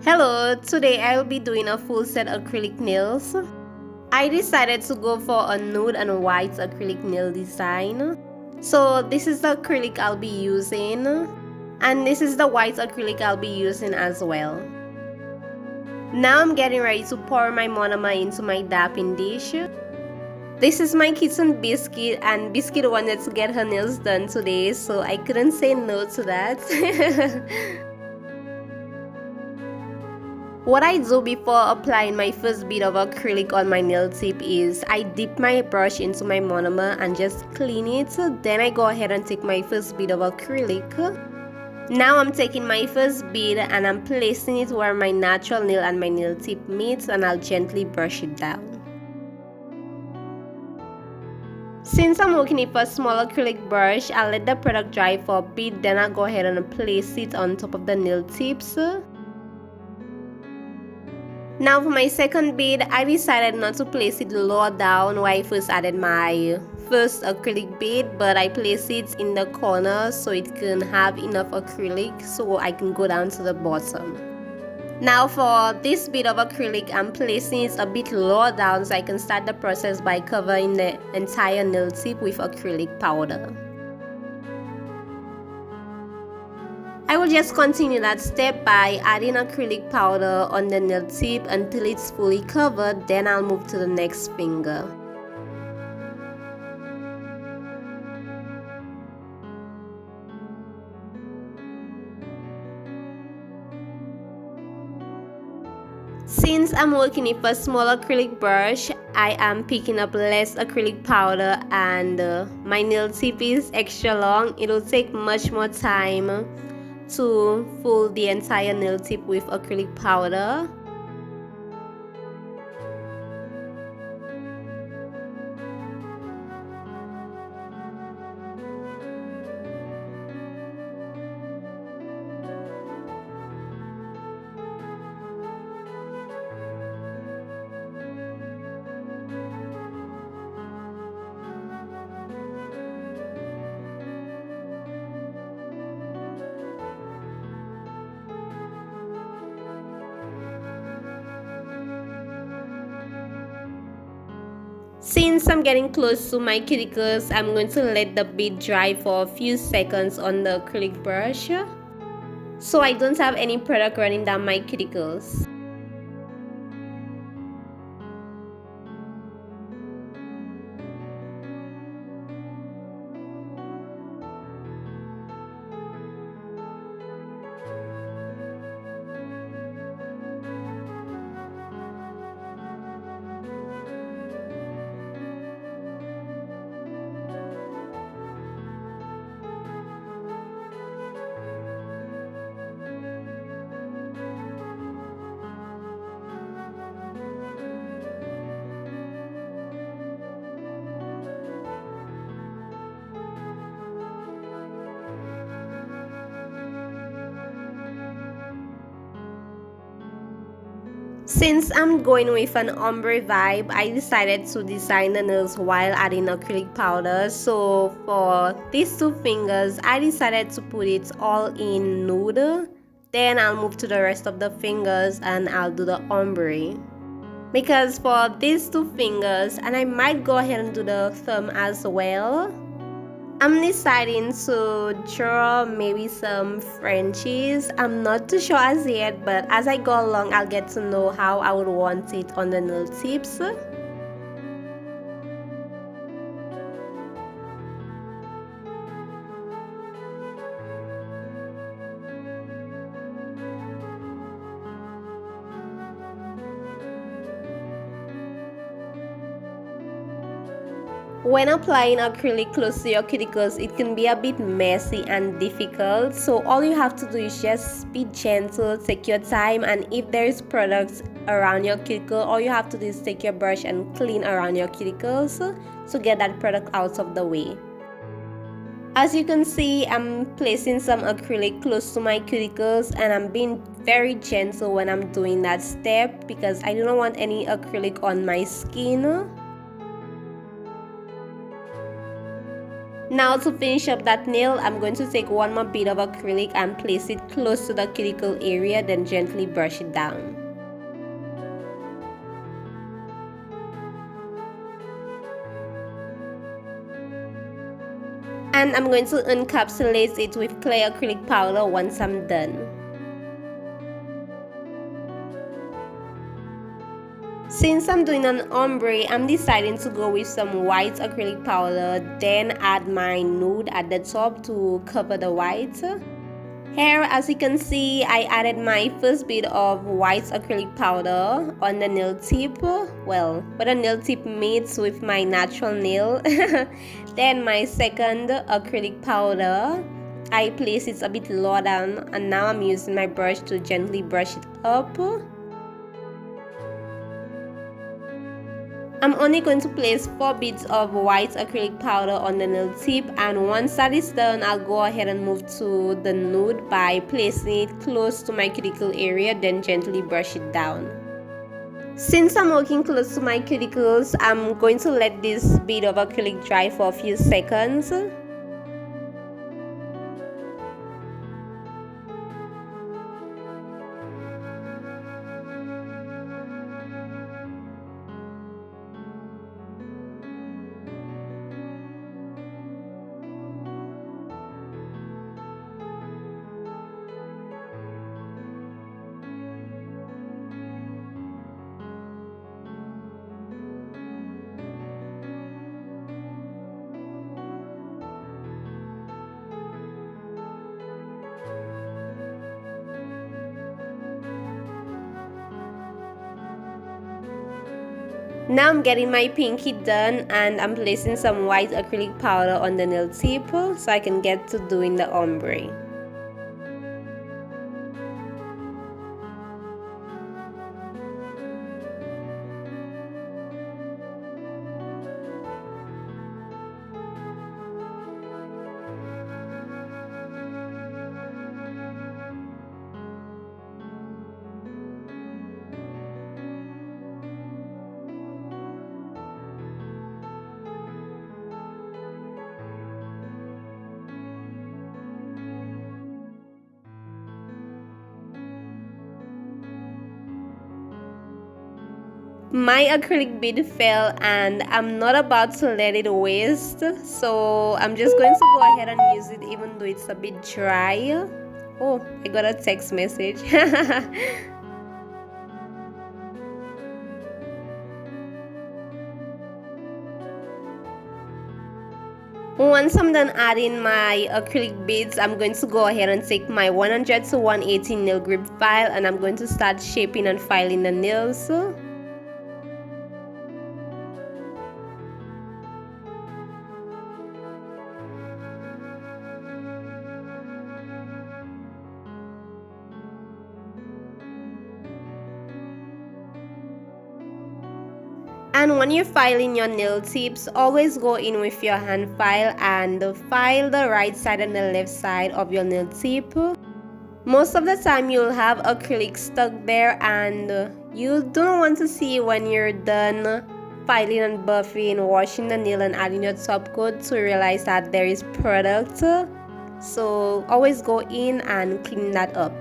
Hello, today I will be doing a full set acrylic nails. I decided to go for a nude and white acrylic nail design. So this is the acrylic I'll be using, and this is the white acrylic I'll be using as well. Now I'm getting ready to pour my monomer into my dapping dish. This is my kitten Biscuit, and Biscuit wanted to get her nails done today, so I couldn't say no to that. What I do before applying my first bit of acrylic on my nail tip is I dip my brush into my monomer and just clean it. Then I go ahead and take my first bit of acrylic. Now I'm taking my first bit and I'm placing it where my natural nail and my nail tip meets, and I'll gently brush it down. Since I'm working with a small acrylic brush, I'll let the product dry for a bit, then I'll go ahead and place it on top of the nail tips. Now for my second bit, I decided not to place it lower down where I first added my first acrylic bit, but I place it in the corner so it can have enough acrylic so I can go down to the bottom. Now for this bit of acrylic, I'm placing it a bit lower down so I can start the process by covering the entire nail tip with acrylic powder. I will just continue that step by adding acrylic powder on the nail tip until it's fully covered, then I'll move to the next finger. Since I'm working with a small acrylic brush, I am picking up less acrylic powder, and my nail tip is extra long. It will take much more time to fill the entire nail tip with acrylic powder. Since I'm getting close to my cuticles, I'm going to let the bit dry for a few seconds on the acrylic brush so I don't have any product running down my cuticles. Since I'm going with an ombre vibe, I decided to design the nails while adding acrylic powder. So for these two fingers, I decided to put it all in nude. Then I'll move to the rest of the fingers and I'll do the ombre. Because for these two fingers, and I might go ahead and do the thumb as well, I'm deciding to draw maybe some Frenchies. I'm not too sure as yet, but as I go along, I'll get to know how I would want it on the nail tips. When applying acrylic close to your cuticles, it can be a bit messy and difficult, so all you have to do is just be gentle, take your time, and if there is products around your cuticle, all you have to do is take your brush and clean around your cuticles to get that product out of the way. As you can see, I'm placing some acrylic close to my cuticles, and I'm being very gentle when I'm doing that step because I do not want any acrylic on my skin. Now to finish up that nail, I'm going to take one more bit of acrylic and place it close to the cuticle area, then gently brush it down. And I'm going to encapsulate it with clear acrylic powder once I'm done. Since I'm doing an ombre, I'm deciding to go with some white acrylic powder, then add my nude at the top to cover the white. Here, as you can see, I added my first bit of white acrylic powder on the nail tip, well, where the nail tip meets with my natural nail. Then my second acrylic powder, I place it a bit lower down, and now I'm using my brush to gently brush it up. I'm only going to place 4 bits of white acrylic powder on the nail tip, and once that is done, I'll go ahead and move to the nude by placing it close to my cuticle area, then gently brush it down. Since I'm working close to my cuticles, I'm going to let this bit of acrylic dry for a few seconds. Now I'm getting my pinky done, and I'm placing some white acrylic powder on the nail tip so I can get to doing the ombre. My acrylic bead fell, and I'm not about to let it waste, so I'm just going to go ahead and use it even though it's a bit dry. Oh, I got a text message. Once I'm done adding my acrylic beads, I'm going to go ahead and take my 100 to 180 nail grip file, and I'm going to start shaping and filing the nails. And when you're filing your nail tips, always go in with your hand file and file the right side and the left side of your nail tip. Most of the time you'll have acrylic stuck there, and you don't want to see when you're done filing and buffing, washing the nail and adding your top coat to realize that there is product. So always go in and clean that up.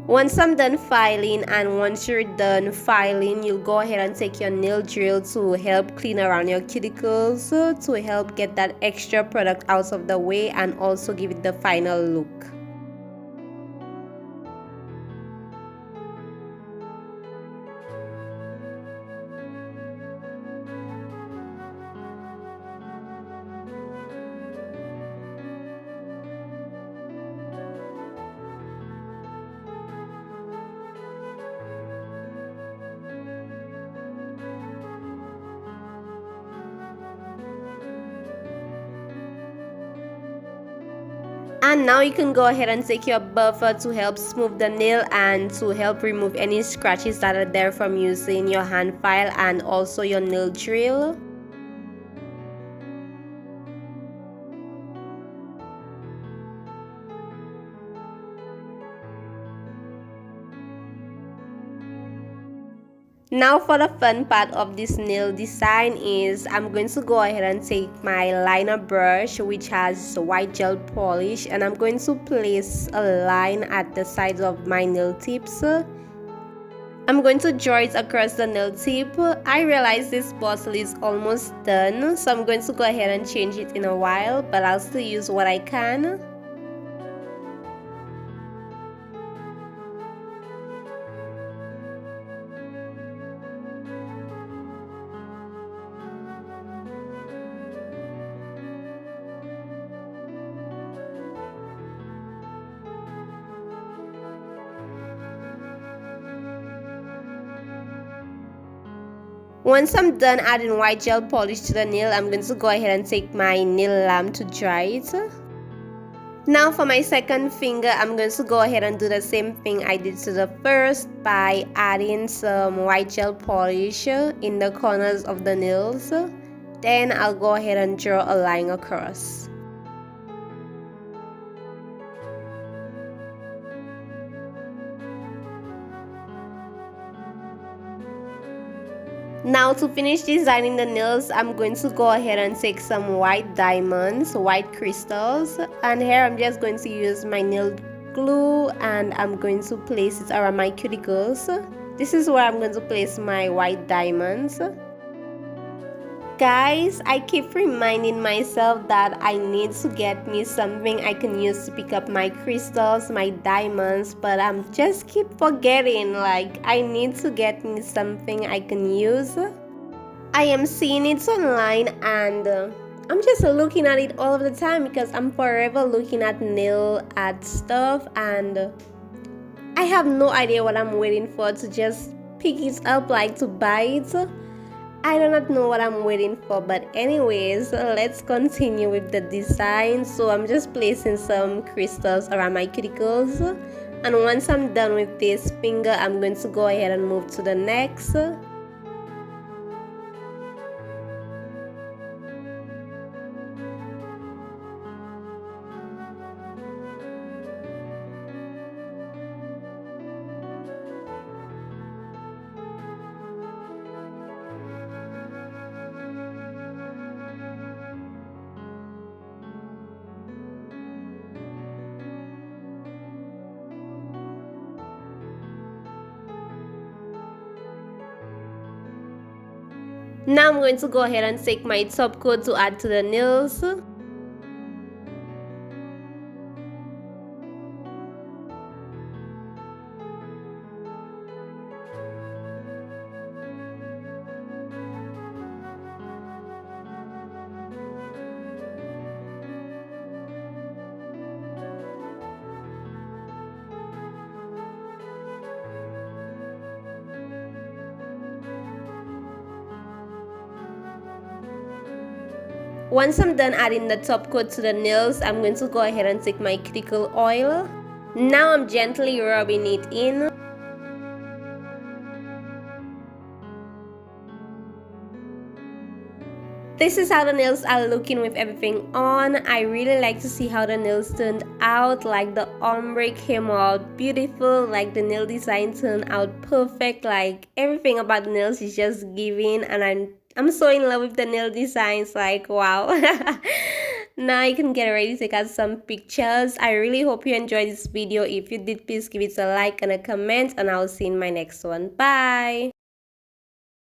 Once I'm done filing, and once you're done filing, you'll go ahead and take your nail drill to help clean around your cuticles, to help get that extra product out of the way and also give it the final look. And now you can go ahead and take your buffer to help smooth the nail and to help remove any scratches that are there from using your hand file and also your nail drill. Now for the fun part of this nail design is I'm going to go ahead and take my liner brush, which has white gel polish, and I'm going to place a line at the sides of my nail tips. I'm going to draw it across the nail tip. I realize this bottle is almost done, so I'm going to go ahead and change it in a while, but I'll still use what I can. Once I'm done adding white gel polish to the nail, I'm going to go ahead and take my nail lamp to dry it. Now for my second finger, I'm going to go ahead and do the same thing I did to the first by adding some white gel polish in the corners of the nails. Then I'll go ahead and draw a line across. Now to finish designing the nails, I'm going to go ahead and take some white diamonds, white crystals, and here I'm just going to use my nail glue and I'm going to place it around my cuticles. This is where I'm going to place my white diamonds. Guys, I keep reminding myself that I need to get me something I can use to pick up my crystals, my diamonds, but I'm just keep forgetting, like I need to get me something I can use. I am seeing it online and I'm just looking at it all of the time because I'm forever looking at nail art stuff and I have no idea what I'm waiting for to just pick it up, like to buy it. I do not know what I'm waiting for, but anyways, let's continue with the design. So I'm just placing some crystals around my cuticles, and once I'm done with this finger, I'm going to go ahead and move to the next. Now I'm going to go ahead and take my top coat to add to the nails. Once I'm done adding the top coat to the nails, I'm going to go ahead and take my cuticle oil. Now I'm gently rubbing it in. This is how the nails are looking with everything on. I really like to see how the nails turned out. Like the ombre came out beautiful, like the nail design turned out perfect, like everything about the nails is just giving, and I'm so in love with the nail designs, like wow. Now you can get ready to take out some pictures. I really hope you enjoyed this video. If you did, please give it a like and a comment, and I'll see you in my next one. Bye.